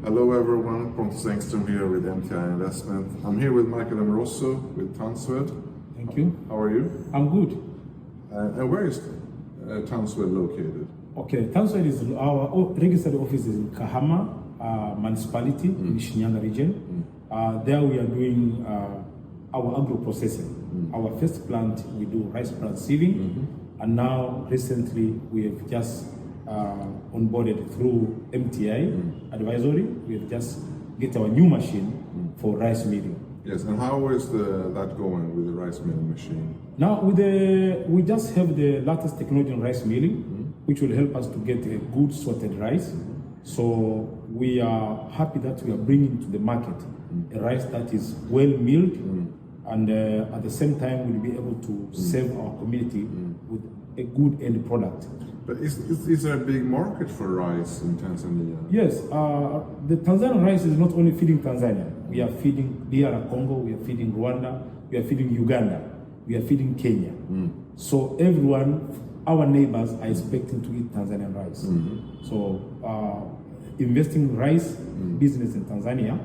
Hello everyone, Pontus Engstrom here with MTI Investment. I'm here with Michael Mrosso with Tanswed. Thank you. How are you? I'm good. And where is Tanswed located? Okay, Tanswed is our registered office is in Kahama municipality in Shinyanga region. There we are doing our agro processing. Our first plant we do rice plant sieving, and now recently we have just onboarded through MTI advisory. We have just get our new machine for rice milling. Yes, and how is that going with the rice milling machine? Now we just have the latest technology in rice milling, which will help us to get a good sorted rice. So we are happy that we are bringing to the market a rice that is well milled, and at the same time we'll be able to serve our community with a good end product. But is there a big market for rice in Tanzania? Yes, the Tanzanian rice is not only feeding Tanzania. We are feeding DR Congo, we are feeding Rwanda, we are feeding Uganda, we are feeding Kenya. So everyone, our neighbors are expecting to eat Tanzanian rice. So investing in rice business in Tanzania,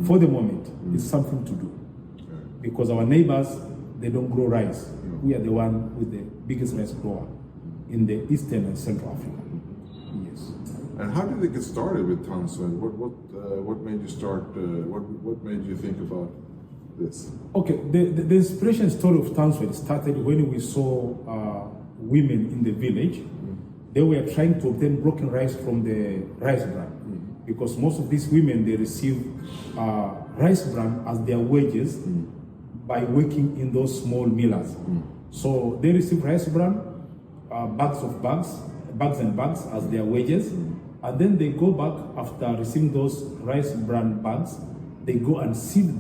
for the moment, is something to do. Because our neighbors, they don't grow rice. We are the one with the biggest rice grower in the Eastern and Central Africa. Yes. And how did it get started with Tanswed? What made you start? What made you think about this? Okay, the inspiration story of Tanswed started when we saw women in the village. They were trying to obtain broken rice from the rice bran, because most of these women, they receive rice bran as their wages by working in those small millers. So they receive rice bran, bags and bags as their wages, and then they go back after receiving those rice bran bags. They go and sieve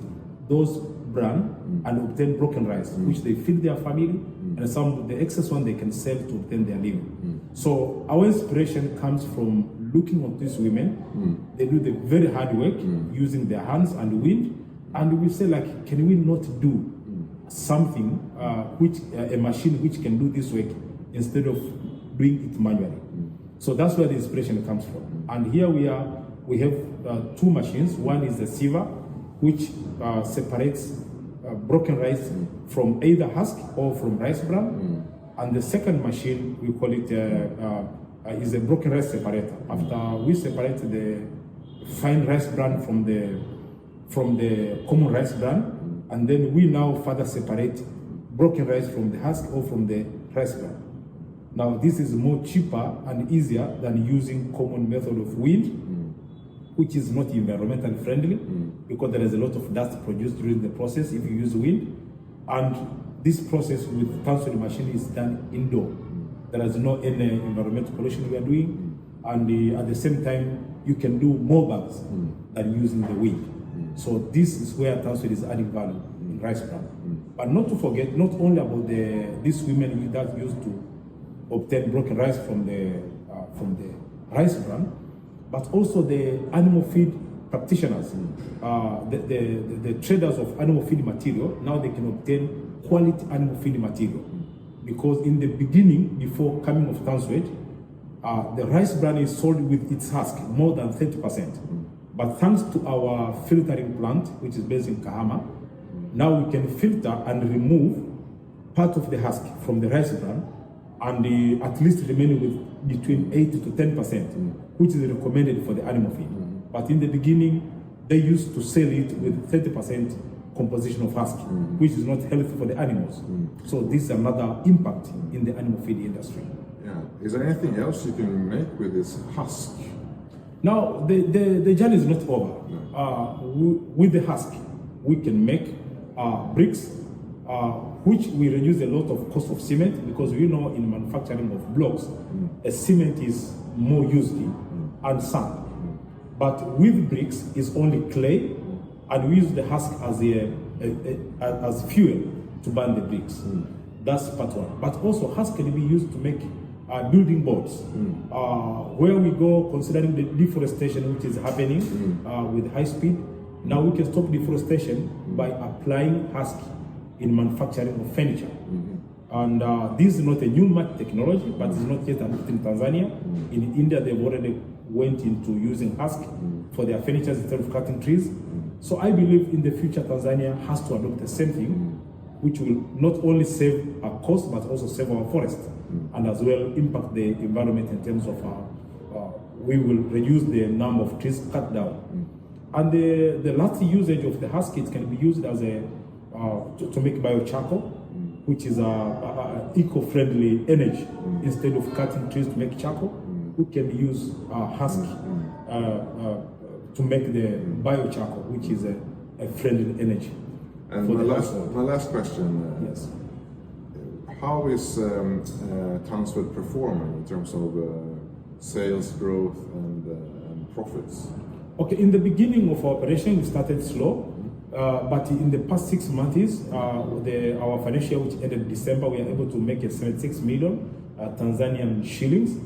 those bran and obtain broken rice, which they feed their family, and some the excess one they can sell to obtain their living. So our inspiration comes from looking at these women. They do the very hard work using their hands and wind, and we say, like, can we not do something which a machine which can do this work instead of doing it manually? So that's where the inspiration comes from. And here we have two machines. One is the siever, which separates broken rice from either husk or from rice bran. And the second machine, we call it is a broken rice separator. After we separate the fine rice bran from the common rice bran, and then we now further separate broken rice from the husk or from the rice bran. Now this is more cheaper and easier than using common method of wind, which is not environmentally friendly, because there is a lot of dust produced during the process if you use wind. And this process with Tanswed machine is done indoor. There is no any environmental pollution we are doing, and at the same time you can do more bags than using the wind. So this is where Tanswed is adding value in rice bran. But not to forget, not only about these women that used to obtain broken rice from the rice bran, but also the animal feed practitioners, the traders of animal feed material. Now they can obtain quality animal feed material, because in the beginning, before coming of Tanswed, the rice bran is sold with its husk more than 30%. But thanks to our filtering plant, which is based in Kahama, now we can filter and remove part of the husk from the rice bran, and at least remaining with between 8 to 10%, which is recommended for the animal feed. But in the beginning, they used to sell it with 30% composition of husk, which is not healthy for the animals. So this is another impact in the animal feed industry. Yeah. Is there anything else you can make with this husk? Now, the journey is not over. With the husk, we can make bricks, which we reduce a lot of cost of cement, because we know in manufacturing of blocks, a cement is more used and sand. But with bricks, it's only clay, and we use the husk as fuel to burn the bricks. That's part one. But also husk can be used to make building boards. Where we go, considering the deforestation which is happening with high speed, now we can stop deforestation by applying husk in manufacturing of furniture. And this is not a new technology, but it's not yet adopted in Tanzania. In India, they've already went into using husk for their furniture instead of cutting trees. So I believe in the future Tanzania has to adopt the same thing, which will not only save our cost but also save our forest and as well impact the environment in terms of we will reduce the number of trees cut down. And the last usage of the husk, it can be used as a to make biochar, which is a eco-friendly energy. Instead of cutting trees to make charcoal, we can use husk to make the biochar, which is a friendly energy. And my last question. Yes. How is Tanswed performing in terms of sales growth and profits? Okay, in the beginning of our operation, we started slow, but in the past 6 months, our financial year, which ended December, we are able to make a 76 million Tanzanian shillings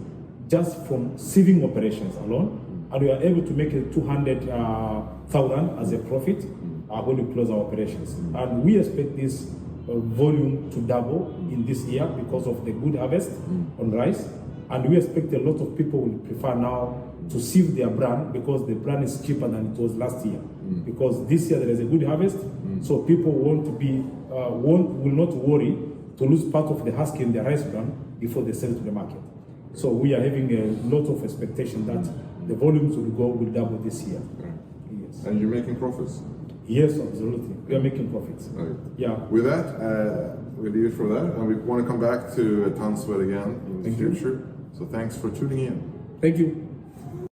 just from sieving operations alone, and we are able to make a 200,000 as a profit when we close our operations. And we expect this volume to double in this year because of the good harvest on rice, and we expect a lot of people will prefer now to sieve their bran because the bran is cheaper than it was last year. Because this year there is a good harvest, so people want to be will not worry to lose part of the husk in the rice bran before they sell to the market. So we are having a lot of expectation that the volumes will double this year. Right. Yes. And you're making profits? Yes, absolutely. We are making profits. Right. Yeah. With that, we'll leave it for that, and we want to come back to Tanswed again in the future. So thanks for tuning in. Thank you.